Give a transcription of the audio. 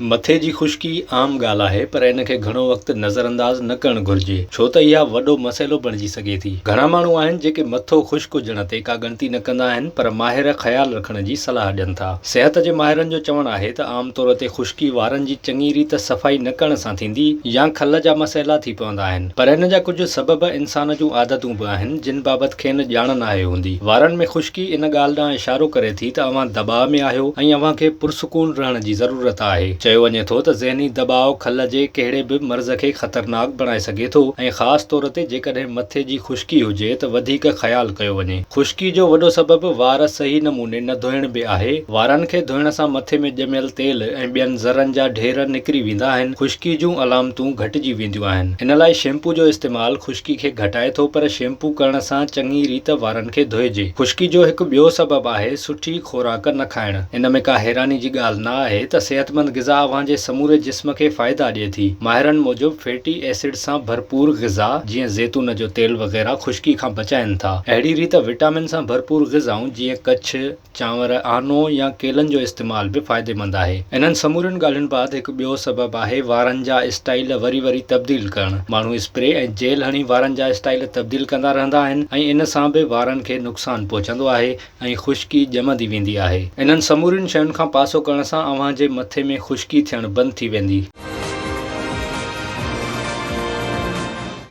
मथे जी खुश्की आम ॻाल्हि आहे, पर इनखे घणो वक़्तु नज़रअंदाज़ न करणु घुरिजे, छो त इहा वॾो मसइलो बणिजी सघे थी। घणा माण्हू आहिनि जेके मथो ख़ुश्क हुजण ते का ॻणती न कंदा आहिनि, पर माहिर ख़्यालु रखण जी सलाह ॾियनि था। सिहत जे माहिरनि जो चवणु आहे त आम तौर ते खुश्की वारनि जी चङी रीत सफ़ाई न करण सां थींदी या खल जा मसइला थी पवंदा आहिनि, पर इन जा कुझु सबब इंसान जूं आदतूं बि आहिनि जिन बाबति खेनि ॼाण नाहे हूंदी। वारनि में खुश्की इन ॻाल्हि ॾांहुं इशारो करे थी त अव्हां दॿाउ में आहियो ऐं अव्हां खे पुरसुकून रहण जी ज़रूरत आहे। चयो वञे थो त ज़हनी दबाउ खल जे कहिड़े बि मर्ज़ खे ख़तरनाक बणाए सघे थो, ऐं ख़ासि तौर ते जेकॾहिं मथे जी खुश्की हुजे त वधीक ख़्यालु कयो वञे। खुश्की जो वॾो सबबु वार सही नमूने न धोइण बि आहे। वारनि खे धोइण सां मथे में ॼमियल तेल ऐं ॿियनि ज़रनि जा ढेर निकिरी वेंदा आहिनि। खुश्की जूं अलामतूं घटिजी वेंदियूं आहिनि। इन लाइ शैम्पू जो इस्तेमालु खुश्की खे घटाए थो, पर शैम्पू करण सां चङी रीत वारनि खे धोइजे। खुश्की जो हिकु ॿियो सबबु आहे सुठी खोराक न खाइण। इन में का हैरानी जी ॻाल्हि न आहे त सेहतमंद ग़िज़ा अव्हां जे समूरे जिस्म खे फ़ाइदा ॾिए थी। माहिरनि मूजिबि फैटी एसिड सां भरपूर ग़िज़ा जीअं ज़ैतून जो तेल वग़ैरह खुश्की खां बचाइनि था। अहिड़ी रीत विटामिन सां भरपूर ग़िज़ाऊं जीअं कछ, चांवर, आनो या केलनि जो इस्तेमालु बि फ़ाइदेमंद आहे। इन्हनि समूरियुनि ॻाल्हियुनि बैदि हिकु ॿियो सबबु आहे वारनि जा स्टाइल वरी तब्दील करणु। माण्हू स्प्रे ऐं जेल हणी वारनि जा स्टाइल तब्दील कंदा रहंदा आहिनि ऐं इन सां बि वारनि खे नुक़सानु पहुचंदो आहे ऐं खुश्की ॼमंदी वेंदी आहे। इन्हनि समूरियुनि शयुनि खां पासो करण सां अव्हां जे मथे में खुश्की थियणु बंदि थी वेंदी।